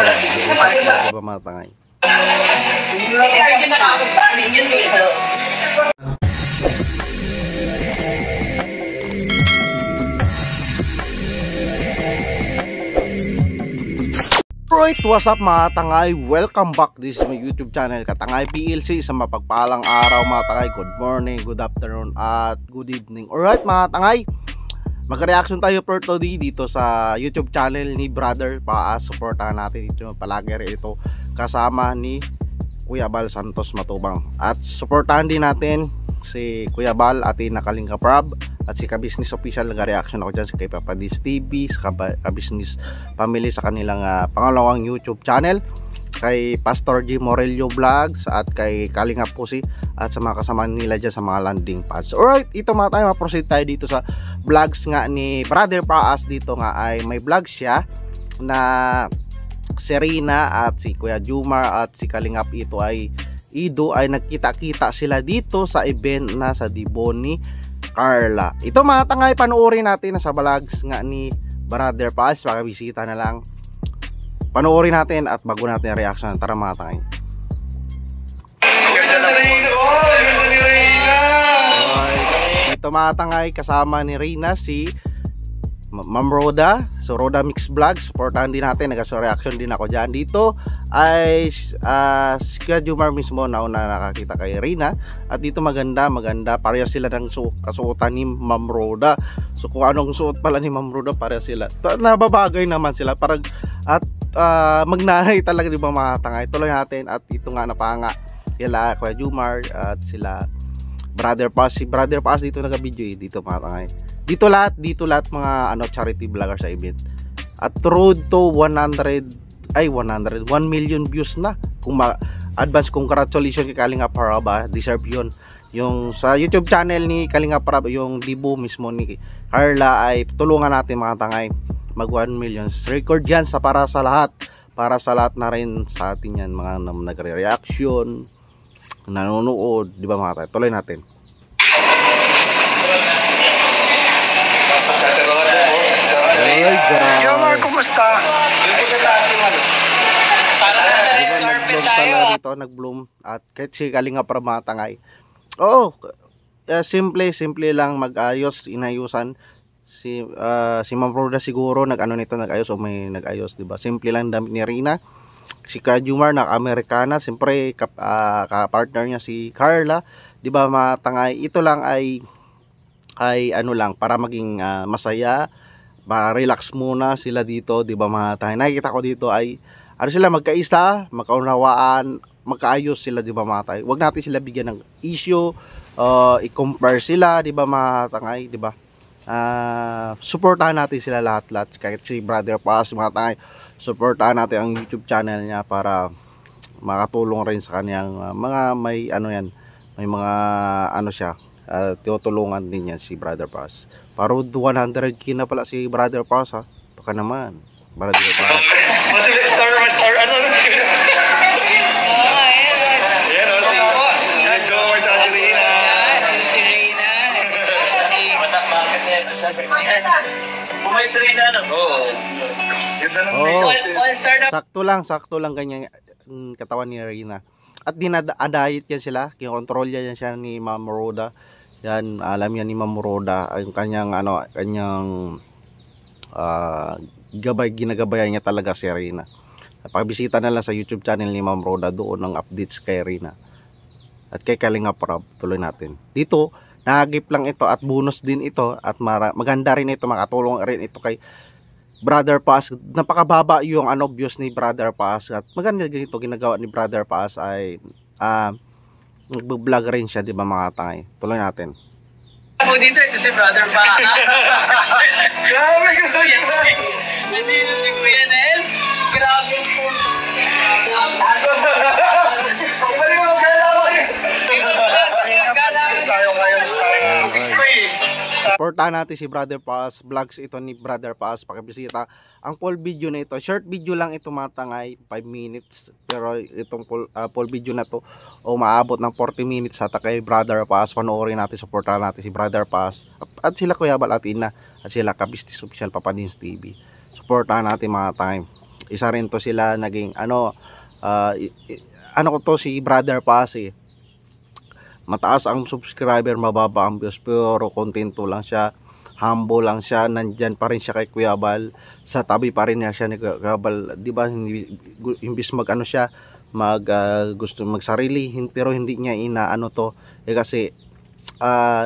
Di ba mga tangay? Alright, what's up mga tangay? Welcome back. This is my YouTube channel, Katangay PLC. Sa mapagpalang araw mga tangay. Good morning, good afternoon, at good evening. Alright mga tangay, mag-reaction tayo per today dito sa YouTube channel ni Brother Paas. Supportahan natin dito palagi rin ito kasama ni Kuya Bal Santos Matubang. At supportahan din natin si Kuya Bal at Nakalinga Prab at si Ka-Business Official. Nag-reaction ako dyan si kay Papa Dis TV, sa Ka-Business Family sa kanilang pangalawang YouTube channel, kay Pastor G Morelio Vlogs at kay Kalinga Pusi at sa mga kasama nila dyan sa mga landing pads. Alright, ito mga tayo, ma-proceed tayo dito sa vlogs nga ni Brother Paas. Dito nga ay may vlog siya na si Rina at si Kuya Jumar at si Kalingap Ido ay nagkita-kita sila dito sa event na sa Dibon ni Carla. Ito mga tangay, panoorin natin sa vlogs nga ni Brother Paas. Pakabisita na lang, panoorin natin at bago natin reaction. Tara mga tangay. Ito mga tangay, kasama ni Rina si Ma'am Roda. So Roda Mix Vlog, supportahan din natin. Nag-reaction din ako dyan. Dito ay si Kuya Jumar mismo na una nakakita kay Rina. At dito maganda pareha sila ng kasuotan ni Ma'am Roda. So kung anong suot pala ni Ma'am Roda, pareha sila. Nababagay naman sila. Parang at magnanay talaga, di ba mga tangay? Tuloy natin. At ito nga napanga sila Kuya Jumar at sila Brother Paas. Si Brother Paas dito nag-video dito mga tangay. Dito lahat mga charity vlogger sa event. At road to 1 million views na. Kung advance congratulations kay Kalinga Prab, deserve yun. Yung sa YouTube channel ni Kalinga Prab, yung Dibo mismo ni Carla, ay tulungan natin mga tangay mag 1 million. Record yan para sa lahat na rin sa atin yan, mga nagre-reaction, nanonood, di ba mga tayo? Tuloy natin. Yo, Mar, kumusta? Dito nag-bloom at kahit si Kalinga Prab mga tangay. Simple lang mag-ayos, inayusan si Ma'am Roda siguro nag-ayos o may nag-ayos, di ba? Simple lang damit ni Rina. Si Kuya Jumar naka-Amerikana, siyempre ka-partner niya si Carla, di ba mga tangay? Ito lang ay lang para maging masaya, ma-relax muna sila dito, di ba mga tangay? Nakikita ko dito ay sila magkaisa, magkaunawaan, magkaayos sila, di ba mga tangay? Huwag natin sila bigyan ng issue, i-compare sila, di ba mga tangay, di ba? Supportahan natin sila lahat. Kahit si Brother Paas mga tangay, supportahan natin ang YouTube channel niya para makatulong rin sa kanyang may mga siya, tinutulungan din niya si Brother Paas. Parod 100k na pala si Brother Paas, ha? Baka naman Brother Paas. Star ano? Sakto lang ganyan katawan ni Rina. At dinadayit yan sila, kinontrol yan siya ni Ma'am Roda. Yan, alam yan ni Ma'am Roda ang kanyang ginagabayan niya talaga si Rina. Pagbisita na lang sa YouTube channel ni Ma'am Roda, doon ang updates kay Rina at kay Kalinga Prab. Tuloy natin dito. Nagip lang ito at bonus din ito at maganda rin ito, makatulong rin ito kay Brother Paas. Napakababa yung views ni Brother Paas at maganda ganito ginagawa ni Brother Paas ay nagbo-vlog rin siya, di ba mga tangay? Tuloy natin. Ako dito ito si Brother Paas. Grabe. Nandito si Kuya Nel. Grabe po. Supportahan natin si Brother Paas. Vlogs ito ni Brother Paas. Pakibisita. Ang full video na ito, short video lang ito mga tangay, 5 minutes. Pero itong full video na to maabot ng 40 minutes sa kay Brother Paas. Panoorin natin, supportahan natin si Brother Paas at sila Kuya Bal at Ina at sila Ka-Business Official Papa Dis TV. Supportahan natin mga tangay. Isa rin to sila naging ano, ano ko to, si Brother Paz eh. Mataas ang subscriber, mababa ang views, pero kontento lang siya, humble lang siya, nandyan pa rin siya kay Kuya Bal, sa tabi pa rin niya siya ni Kuya Bal, di ba? Imbis mag ano siya, gusto magsarili, pero hindi niya inaano to, kasi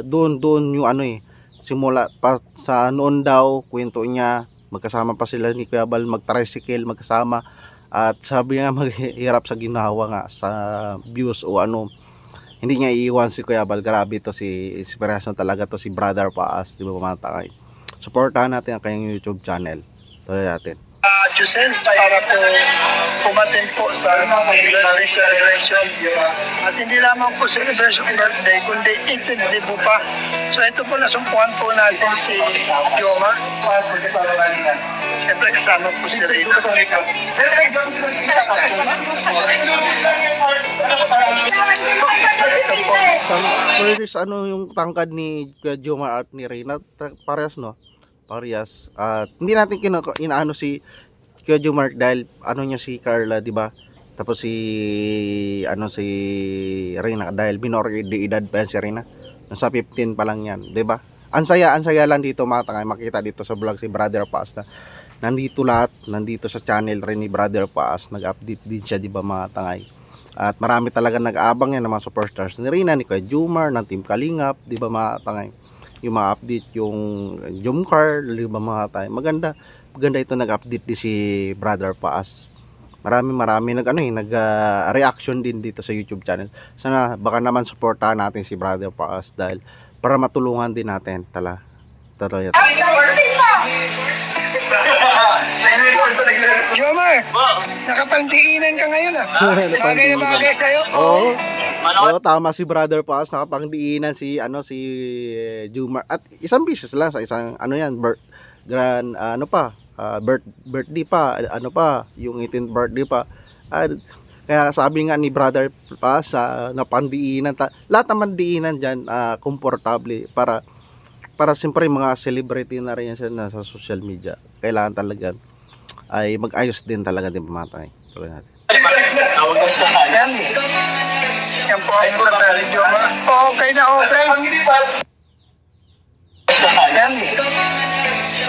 doon yung ano eh, simula pa sa noon daw, kwento niya, magkasama pa sila ni Kuya Bal, mag-tricycle, magkasama, at sabi nga maghihirap sa ginawa nga, sa views o ano, hindi niya iiwan si Kuya Bal. Grabe to, si inspiration talaga to si Brother Paas, di ba mga takay? Supportahan natin ang kanyang YouTube channel. Tuloy natin. Josens para po umatin po sa birthday celebration. At hindi lamang po celebration birthday, kundi itig dibo pa. So ito po, nasumpuan po natin si Jomar. Siyempre kasama po si Rina. First, ano yung tangkad ni Kuya Jomar at ni Rina, parehas no? Parehas. At hindi natin inaano si Kuya Jomar dahil ano niya si Carla, di ba? Tapos si Rina dahil minor de edad pa yan si Rina. Nasa 15 pa lang yan, di ba? Ansaya lang dito mga tangay, makita dito sa vlog si Brother Paas na nandito lahat, nandito sa channel rin ni Brother Paas, nag-update din siya, di ba mga tangay? At marami talaga nag-aabang yan ng mga superstars ni Rina, ni Kuya Jomar, ng Team Kalingap, di ba mga tangay? Yung mga update, yung Jomcar, di ba mga tangay? Maganda ito, nag-update din si Brother Paas. Marami nag-reaction din dito sa YouTube channel. Sana baka naman suportahan natin si Brother Paas dahil para matulungan din natin tuloy. Jomar, nakapangdiinan ka ngayon ah. Bagay na bagay sa'yo. Oo, tama si Brother Paas, nakapangdiinan si Jomar. At isang beses lang sa isang birthday pa, yung 18th birthday pa. Kaya sabi nga ni Brother Paas, napandiinan, lahat naman diinan dyan, komportable para siyempre mga celebrity na rin yan sa social media. Kailangan talaga ay mag-ayos din talaga din pamatay. Tuloy natin. Yan po ang mga ni Jomar. Okay na okay.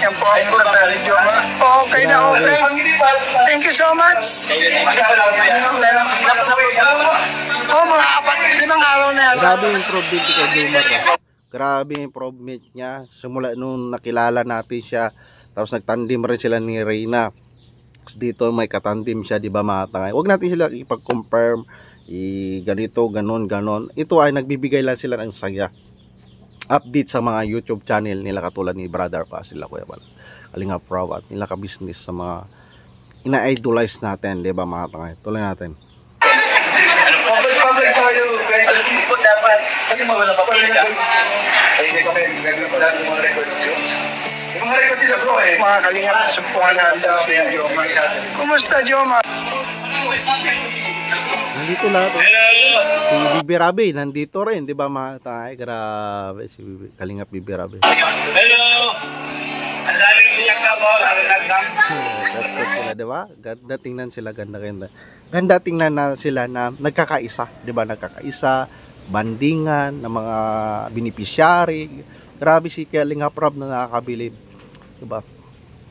Yan po ang mga ni Jomar. Okay na okay. Thank you so much. Mga 4-5 araw na yan. Grabe yung improvement ni Jomar. Grabe yung improvement niya. Simula nung nakilala natin siya, tapos nagtandim rin sila ni Reyna. Dito may katandim siya, di ba mga tangay? Huwag natin sila ipag-confirm, ganito, ganon. Ito ay nagbibigay lang sila ng saya. Update sa mga YouTube channel nila katulad ni Brother pa, sila Kuya Bal, Kalingap Prab, at nila ka-business sa mga ina-idolize natin, di ba mga tangay? Tuloy natin. Public tayo, guys. Dapat. Kasi mawala pa pala. Mga kalingap, sumpungan natin si Jomar. Kumusta, Jomar? Nandito lahat. Si Bibi Rabi, nandito rin, di ba mga tayo? Grabe, si Kalingap Bibi Rabi. Hello! Ang daming liyak na po. Di ba? Ganda tingnan sila, ganda. Ganda tingnan na sila na nagkakaisa, di ba? Nagkakaisa, bandingan ng mga beneficiary. Grabe si Kalingap Prab na nakakabilib. Diba?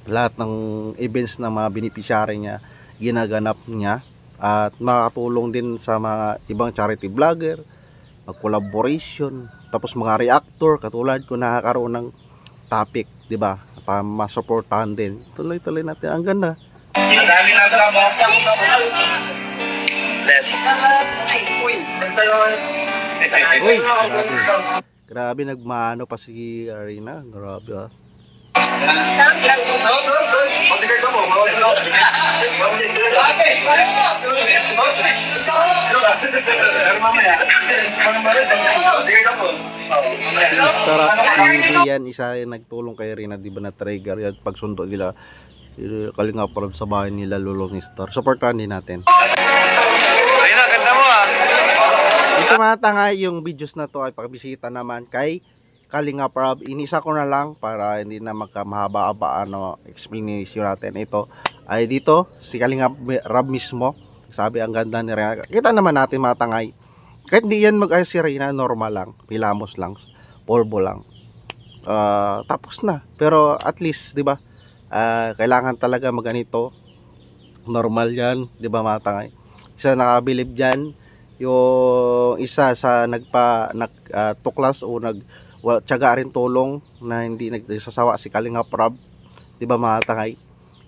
Lahat ng events ng mga beneficiary niya ginaganap niya at makatulong din sa mga ibang charity vlogger, mag-collaboration, tapos mga reactor katulad ko nakakaroon ng topic, di ba? Para masuportahan din. Tuloy-tuloy natin. Ang ganda. Ang dami na trabaho. Bless. Uy, grabe nagmano pa si Arena. Grabe ah. Sarap TV yan, isa yung nagtulong kay Rina, di ba, na trigger yan pagsundo nila Kalingap Prab sa bahay nila Lulong Star. Supportahan din natin. Rina, ganda mo ah. Ito mga tangay, yung videos na to ay pakibisita naman kay Kalingap Prab. Inisa ko na lang para hindi na magkamahaba-haba explanation natin ito. ay dito si Kalingap Rab mismo. Sabi ang ganda ni Reyna. Kita naman natin mga tangay. Kahit di yan mag-ayos si Reyna, normal lang, pilamos lang, polvo lang. Tapos na. Pero at least, 'di ba? Kailangan talaga maganito. Normal 'yan, 'di ba mga tangay? Isa nakabilib diyan, yung isa sa tuklas o tiyaga rin tulong na hindi nagsasawa si Kalingap Rab, 'di ba mga tangay?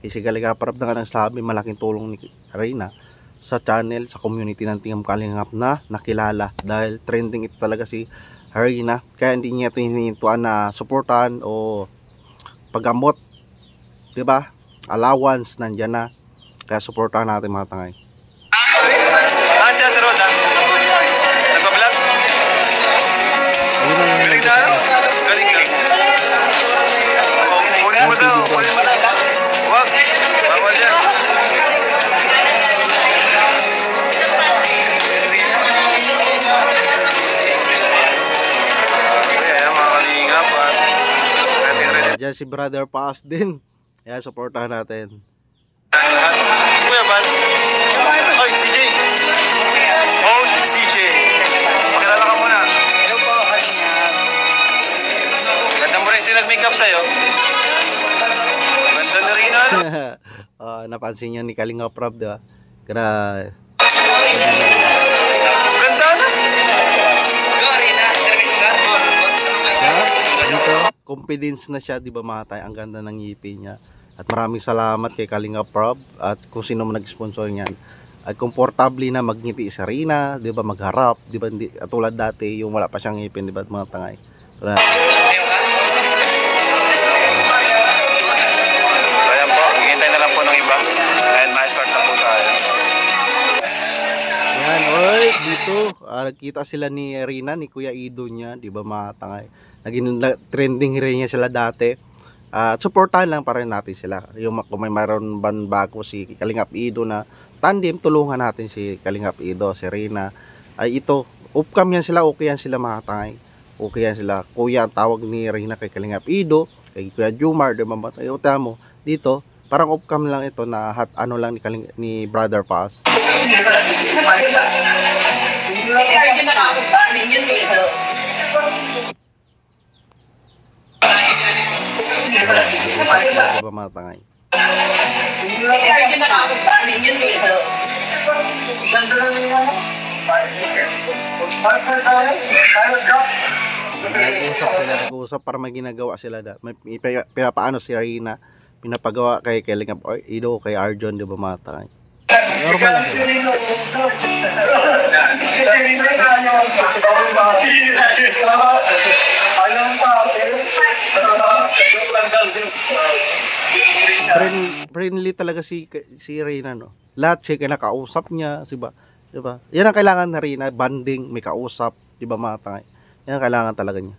Si Kalingap Rab na nga nagsabi malaking tulong ni Reyna sa channel, sa community ng Team Kalingap na nakilala dahil trending ito talaga si Reyna, kaya hindi niya ito hinihintuan na suportahan o paggamot, 'di ba? Allowance nandiyan na, kaya suportahan natin mga tangay. Siya Terod ha? Nagpa-vlog? Galing na? Galing ka? Kunin mo daw, kunin mo daw. Huwag, bawal yan. Ayan, mga Kalingap ha. Diyan si Brother Paas din, kaya suportahan natin. Si Kuya Bal. Oy, CJ. Oh, si CJ. Pakilala ka muna. Hello po, Kalingap. Ganda mo rin si nag-makeup sa'yo. Ganda na rin ano. Napansin niya ni Kalingap Rab, diba? Ganda na. Dito, confidence na siya, 'di ba mga tay? Ang ganda ng ngipin niya. At maraming salamat kay Kalingap Rab at kung sino man nag-sponsor niyan. At komportable na magngiti si Reyna, 'di ba, magharap, 'di ba, hindi katulad dati yung wala pa siyang ngipin, 'di ba, mga tangay. So ayan po, hihintay na lang po ng iba. And ma-start na po tayo. Yan, oy, dito, nagkita sila ni Reyna, ni Kuya Ido niya, 'di ba, mga tangay. Naging trending rin niya sila dati. At supportahan lang pa rin natin sila. Yung kung may mayroon ban bago si Kalingap Ido na tandem, tulungan natin si Kalingap Ido, si Reyna. Ay ito, upcam yan sila, okay yan sila mga tangay. Okay yan sila. Kuya ang tawag ni Reyna kay Kalingap Ido, kay Kuya Jumar, diba? Ayaw mo, dito, parang upcam lang ito na ano lang ni Brother Paas. Diba mga tangay? Nag-uusap para may ginagawa sila. May pinapaano si Reyna, pinapagawa kay Kalingap Ido, kay Arjon, diba mga tangay? Normal lang sila. Friendly talaga si Reyna, no? Lahat siya kinakausap niya, diba? Yan ang kailangan na Reyna, banding, may kausap, diba mga tangay? Yan ang kailangan talaga niya.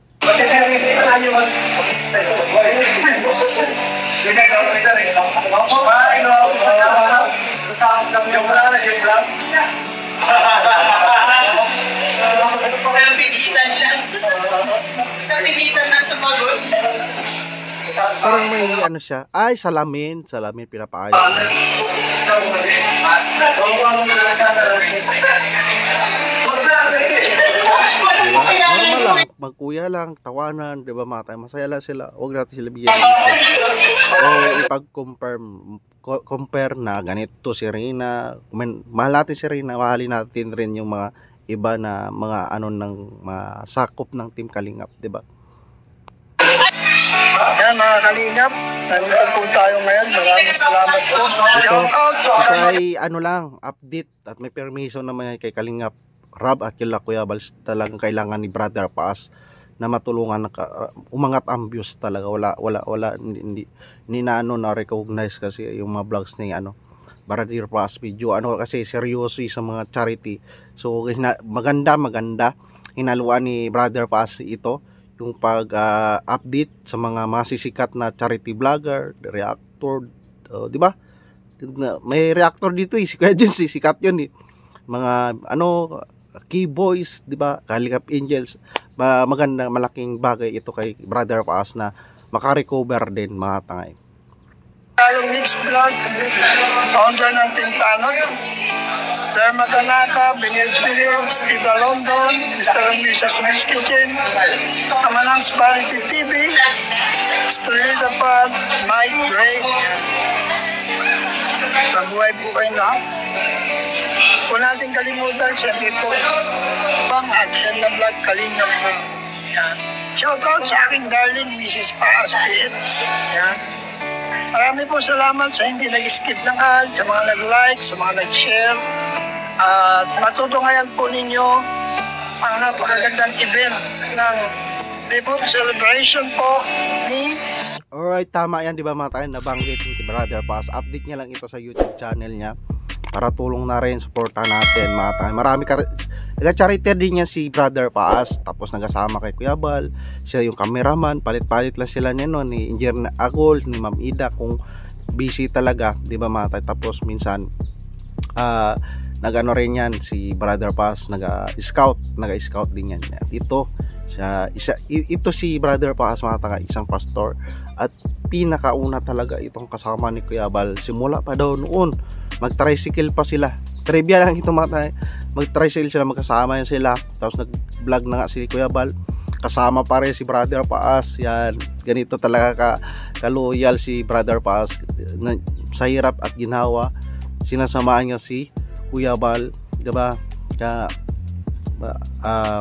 Napilitan lang sa magot. Parang may ano siya, salamin pinapaayos niya. Diba? Normal lang, magkuya lang, tawanan, diba mga tayo, masaya lang sila, huwag natin sila bigyan ng ito. O ipag-compare na ganito si Reyna, mahal natin si Reyna, mahalin natin rin yung mga iba na mga ano ng sakop ng Team Kalingap, diba? Yan mga Kalingap, nandito po tayo ngayon. Maraming salamat po. Ito ay ano lang, update at may permission naman kay Kalingap Rab at kila Kuya Bals. Talagang kailangan ni Brother Paas na matulungan, umangat ang views talaga. Wala hindi na recognize kasi yung mga vlogs ni Brother Paas video. Kasi seryoso sa mga charity. So maganda hinaluan ni Brother Paas ito, yung pag-update sa mga masisikat na charity vlogger, reactor, di ba? May reactor dito si Kuya Jens, sikat yun mga key boys, di ba? Kalingap Angels. Maganda, malaking bagay ito kay Brother Paas na makarecover din mga tangay. Talong Mix Vlog, founder ng Team Tanod, Derma Tanaka, Benil Spirits, Tita London, Mr. and Mrs. Miss Kitchen, Kamanang's Variety TV, Strelita Pad, Mike Drake. Mabuhay po kayo lahat. Kung natin kalimutan, syempre po, Bang Action na Vlog, Kalingap po. Yan. Shoutout sa aking darling Mrs. Paas PH. Yan. Marami po salamat sa hindi nag-skip ng ad, sa mga nag-like, sa mga nag-share. At matutungayan po ninyo ang napakagandang event ng debut celebration po ni... Alright, tama yan, di ba mga tayo, nabanggit ni Brother Paas. Update niya lang ito sa YouTube channel niya para tulong na rin, supportan natin mga tayo. Marami nag-charity din niya si Brother Paas, tapos nagasama kay Kuya Bal, siya yung cameraman, palit-palit lang sila niya noon, ni Engineer Agol, ni Ma'am Ida, kung busy talaga, di ba mga tayo. Tapos minsan nag-ano rin yan si Brother Paas, nag-scout din yan. At ito si Brother Paas mga taga, isang pastor, at pinakauna talaga itong kasama ni Kuya Bal. Simula pa daw noon, mag-tricycle pa sila. Trivia lang ito mga tayo, mag-tricycle sila, magkasama yan sila. Tapos nag-vlog na nga si Kuya Bal, kasama pa rin si Brother Paas. Yan, ganito talaga ka-loyal si Brother Paas. Sa hirap at ginawa, sinasamaan niya si Kuya Bal, diba?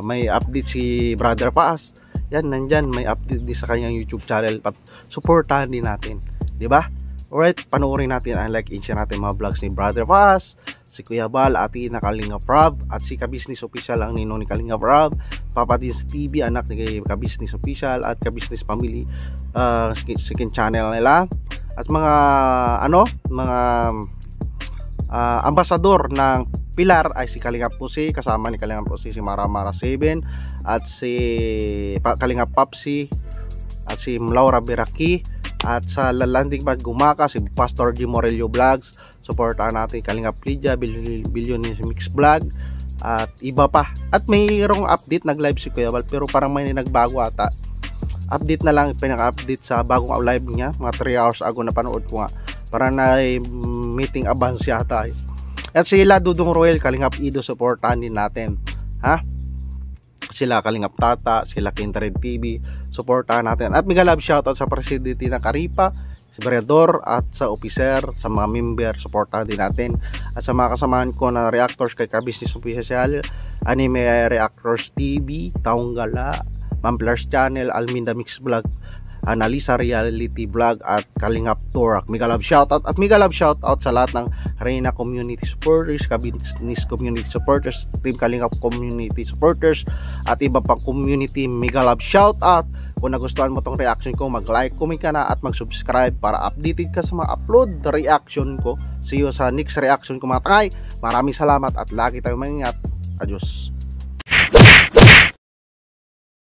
May update si Brother Paas. Yan, nandyan, may update din sa kanyang YouTube channel. Supportahan din natin, diba? Alright, panoorin natin ang like and share natin mga vlogs ni Brother Paas, si Kuya Bal, Ati na Kalingap Rob, at si Ka-Business Official, ang ninong ni Kalingap Rob, Papa Dins TV, anak ni Ka-Business Official, at Ka-Business Family, second channel nila, at mga ambasador ng Pilar ay si Kalingap Pusi, kasama ni Kalingap Pusi si Mara 7, at si Kalingap Papsi, at si Laura Biraki, at sa Lalanding Bad Gumaka si Pastor G. Morello Vlogs. Supportahan natin Kalingap Lydia, Billion Mix Vlog, at iba pa. At mayroong update, nag-live si Kuya Bal, pero parang may nagbago ata. Update na lang, pinaka-update sa bagong live niya, mga 3 hours ago na panood ko nga. Parang na meeting advance yata. At sila Dudong Royal, Kalingap Ido, supportahan din natin. Ha? Sila Kalingap Tata, sila Kindred TV, supportahan natin. At mega love shoutout sa presidente ng Karipa, si Beredor, at sa officer, sa mga member, supportahan din natin. At sa mga kasamahan ko na reactors kay Ka-Business Official, Anime Reactors TV, Taong Gala, Mamplers Channel, Alminda Mix Vlog, Analisa Reality Vlog, at Kalingap Torak. Mega love shoutout, at mega love shoutout sa lahat ng Reyna Community Supporters, Ka-Business Community Supporters, Team Kalingap Community Supporters, at iba pang community. Mega love shoutout. Kung nagustuhan mo tong reaction ko, mag-like, comment ka na, at mag-subscribe para updated ka sa mga upload reaction ko. See you sa next reaction ko mga tangay. Maraming salamat at lagi tayong mangingat. Adios.